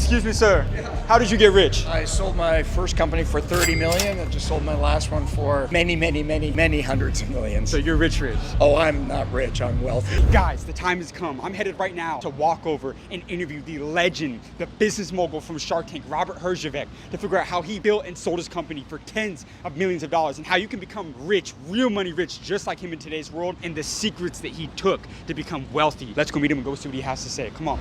Excuse me, sir. How did you get rich? I sold my first company for 30 million. I just sold my last one for many hundreds of millions. So you're rich. Oh, I'm not rich, I'm wealthy. Guys, the time has come. I'm headed right now to walk over and interview the legend, the business mogul from Shark Tank, Robert Herjavec, to figure out how he built and sold his company for tens of millions of dollars and how you can become rich, real money rich, just like him in today's world, and the secrets that he took to become wealthy. Let's go meet him and go see what he has to say. Come on.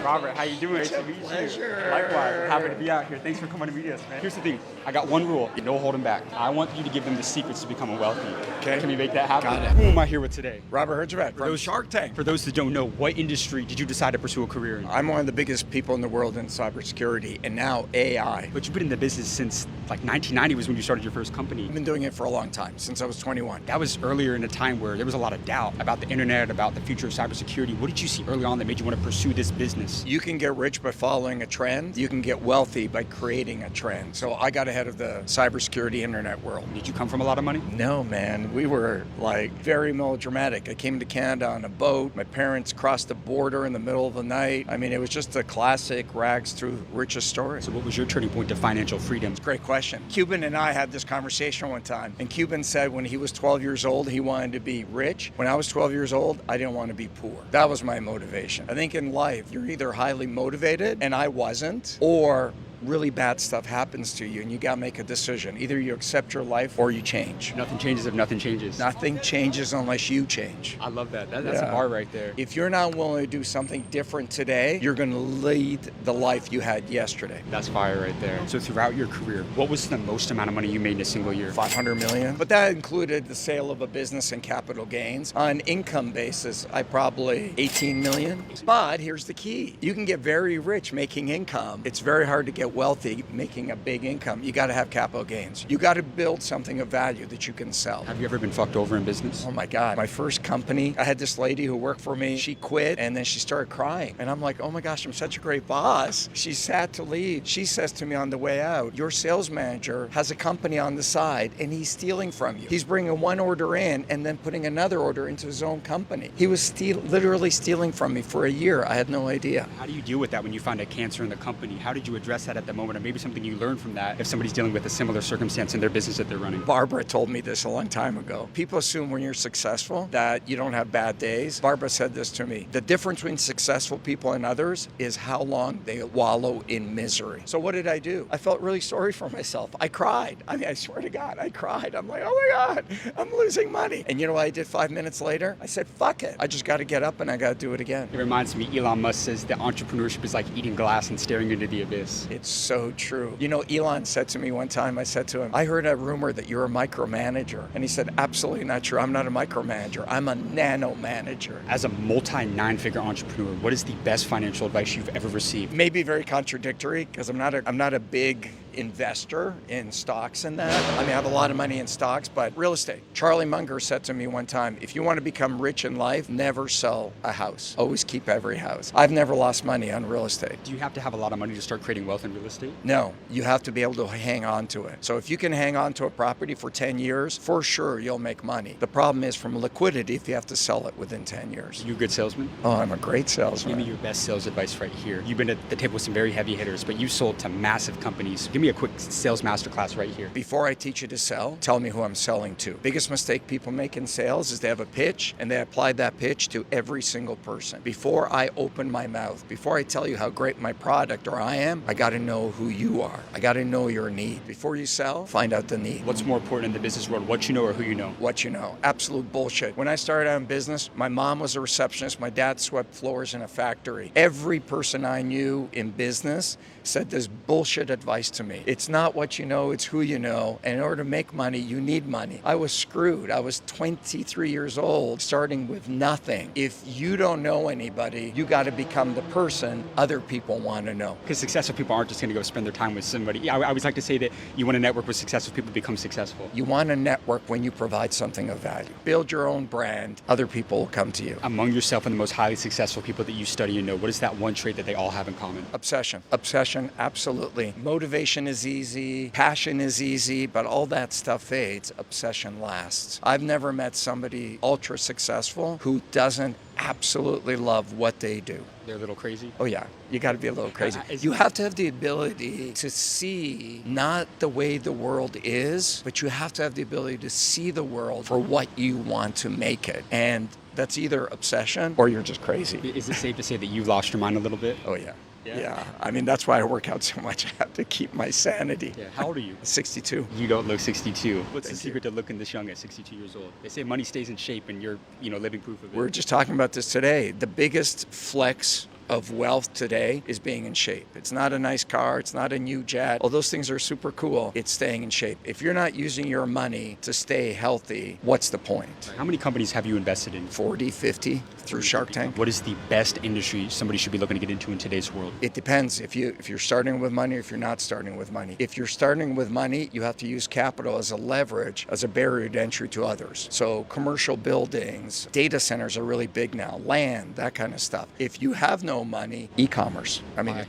Robert, how you doing? It's a pleasure. Likewise, I'm happy to be out here. Thanks for coming to meet us, man. Here's the thing. I got one rule. No holding back. I want you to give them the secrets to becoming wealthy. Okay. Can we make that happen? Got it. Who am I here with today? Robert Herjavec from Shark Tank. For those that don't know, what industry did you decide to pursue a career in? I'm one of the biggest people in the world in cybersecurity, and now AI. But you've been in the business since like 1990 was when you started your first company. I've been doing it for a long time, since I was 21. That was earlier in a time where there was a lot of doubt about the internet, about the future of cybersecurity. What did you see early on that made you want to pursue this business? You can get rich by following a trend. You can get wealthy by creating a trend. So I got ahead of the cybersecurity internet world. Did you come from a lot of money? No, man. We were like very melodramatic. I came to Canada on a boat. My parents crossed the border in the middle of the night. I mean, it was just a classic rags through riches story. So what was your turning point to financial freedom? Great question. Cuban and I had this conversation one time, and Cuban said when he was 12 years old, he wanted to be rich. When I was 12 years old, I didn't want to be poor. That was my motivation. I think in life, you're either highly motivated, and I wasn't, or really bad stuff happens to you and you gotta make a decision. Either you accept your life or you change. Nothing changes if nothing changes. Nothing changes unless you change. I love that. That's a bar right there. If you're not willing to do something different today, you're gonna lead the life you had yesterday. That's fire right there. So throughout your career, what was the most amount of money you made in a single year? 500 million. But that included the sale of a business and capital gains. On income basis, I probably 18 million. But here's the key. You can get very rich making income. It's very hard to get wealthy making a big income. You got to have capital gains. You got to build something of value that you can sell. Have you ever been fucked over in business? Oh my God. My first company, I had this lady who worked for me. She quit and then she started crying. And I'm like, oh my gosh, I'm such a great boss. She's sad to leave. She says to me on the way out, your sales manager has a company on the side and he's stealing from you. He's bringing one order in and then putting another order into his own company. He was literally stealing from me for a year. I had no idea. How do you deal with that when you find a cancer in the company? How did you address that at the moment, or maybe something you learned from that if somebody's dealing with a similar circumstance in their business that they're running? Barbara told me this a long time ago. People assume when you're successful that you don't have bad days. Barbara said this to me. The difference between successful people and others is how long they wallow in misery. So what did I do? I felt really sorry for myself. I cried. I mean, I swear to God, I cried. I'm like, oh my God, I'm losing money. And you know what I did 5 minutes later? I said, fuck it. I just got to get up and I got to do it again. It reminds me, Elon Musk says that entrepreneurship is like eating glass and staring into the abyss. It's so true. You know, Elon said to me one time, I said to him, I heard a rumor that you're a micromanager. And he said, absolutely not true. I'm not a micromanager. I'm a nano manager. As a multi-nine-figure entrepreneur, what is the best financial advice you've ever received? Maybe very contradictory because I'm not a big investor in stocks and that. I mean, I have a lot of money in stocks, but real estate. Charlie Munger said to me one time, if you want to become rich in life, never sell a house. Always keep every house. I've never lost money on real estate. Do you have to have a lot of money to start creating wealth in real estate? No, you have to be able to hang on to it. So if you can hang on to a property for 10 years, for sure you'll make money. The problem is from liquidity if you have to sell it within 10 years. You a good salesman? Oh, I'm a great salesman. Give me your best sales advice right here. You've been at the table with some very heavy hitters, but you sold to massive companies. Give me a quick sales masterclass right here. Before I teach you to sell, tell me who I'm selling to. Biggest mistake people make in sales is they have a pitch and they apply that pitch to every single person. Before I open my mouth, before I tell you how great my product or I am, I got to know who you are. I got to know your need. Before you sell, find out the need. What's more important in the business world, what you know or who you know? What you know. Absolute bullshit. When I started out in business, my mom was a receptionist. My dad swept floors in a factory. Every person I knew in business said this bullshit advice to me. It's not what you know, it's who you know. And in order to make money, you need money. I was screwed. I was 23 years old, starting with nothing. If you don't know anybody, you got to become the person other people want to know. Because successful people aren't just going to go spend their time with somebody. I always like to say that you want to network with successful people to become successful. You want to network when you provide something of value. Build your own brand. Other people will come to you. Among yourself and the most highly successful people that you study and know, what is that one trait that they all have in common? Obsession. Obsession, absolutely. Motivation is easy. Passion is easy, but all that stuff fades. Obsession lasts. I've never met somebody ultra successful who doesn't absolutely love what they do. They're a little crazy. Oh yeah, you got to be a little crazy. Is- You have to have the ability to see not the way the world is, but you have to have the ability to see the world for what you want to make it. And that's either obsession or you're just crazy. Is it safe to say that you've lost your mind a little bit? Oh yeah. Yeah? Yeah. I mean, that's why I work out so much. I have to keep my sanity. Yeah. How old are you? 62. You don't look 62. What's the Thank secret to looking this young at 62 years old? They say money stays in shape, and you're, living proof of it. We're just talking about this today. The biggest flex of wealth today is being in shape. It's not a nice car, it's not a new jet. All those things are super cool. It's staying in shape. If you're not using your money to stay healthy, what's the point? How many companies have you invested in? 40, 50 through Shark Tank. What is the best industry somebody should be looking to get into in today's world? It depends if you're starting with money or if you're not starting with money. If you're starting with money, you have to use capital as a leverage, as a barrier to entry to others. So commercial buildings, data centers are really big now, land, that kind of stuff. If you have no money, e-commerce. I mean, Why?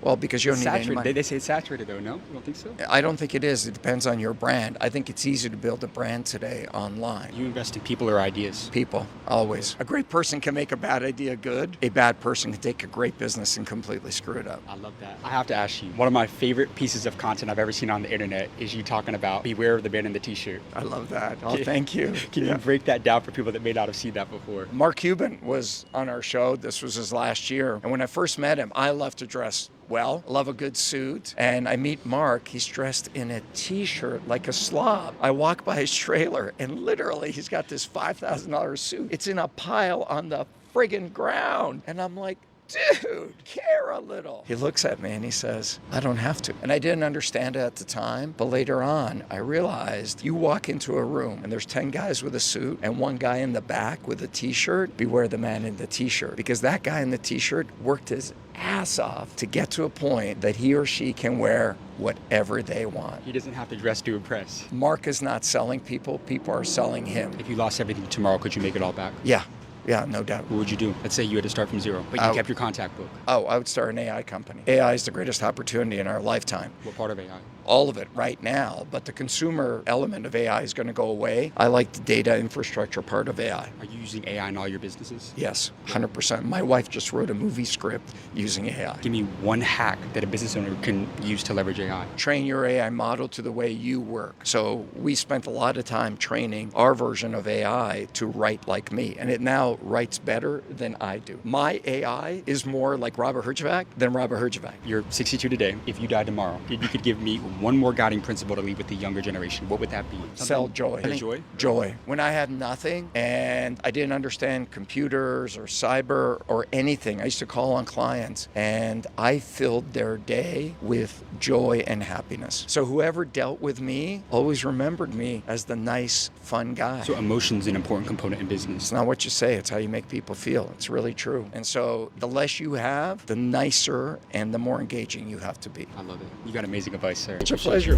Well, because you don't need any Saturated. money. They say it's saturated, though, no? You don't think so? I don't think it is. It depends on your brand. I think it's easy to build a brand today online. You invest in people or ideas? People, always. A great person can make a bad idea good. A bad person can take a great business and completely screw it up. I love that. I have to ask you, one of my favorite pieces of content I've ever seen on the internet is you talking about beware of the man in the t-shirt. I love that. Oh, thank you. Can you break that down for people that may not have seen that before? Mark Cuban was on our show. This was his last year. And when I first met him, I love to dress well, love a good suit. And I meet Mark, he's dressed in a t-shirt like a slob. I walk by his trailer and literally he's got this $5,000 suit. It's in a pile on the friggin' ground. And I'm like, dude, care a little. He looks at me and he says, I don't have to. And I didn't understand it at the time, but later on, I realized you walk into a room and there's 10 guys with a suit and one guy in the back with a t-shirt, beware the man in the t-shirt. Because that guy in the t-shirt worked his ass off to get to a point that he or she can wear whatever they want. He doesn't have to dress to impress. Mark is not selling people, people are selling him. If you lost everything tomorrow, could you make it all back? Yeah, no doubt. What would you do? Let's say you had to start from zero, but you kept your contact book. Oh, I would start an AI company. AI is the greatest opportunity in our lifetime. What part of AI? All of it right now, but the consumer element of AI is going to go away. I like the data infrastructure part of AI. Are you using AI in all your businesses? Yes, 100%. My wife just wrote a movie script using AI. Give me one hack that a business owner can use to leverage AI. Train your AI model to the way you work. So we spent a lot of time training our version of AI to write like me, and it now writes better than I do. My AI is more like Robert Herjavec than Robert Herjavec. You're 62 today. If you died tomorrow, you could give me one more guiding principle to leave with the younger generation. What would that be? Sell joy. Joy? Joy. When I had nothing and I didn't understand computers or cyber or anything, I used to call on clients and I filled their day with joy and happiness. So whoever dealt with me always remembered me as the nice, fun guy. So emotion's an important component in business. It's not what you say, it's how you make people feel. It's really true. And so the less you have, the nicer and the more engaging you have to be. I love it. You got amazing advice, sir. It's a pleasure.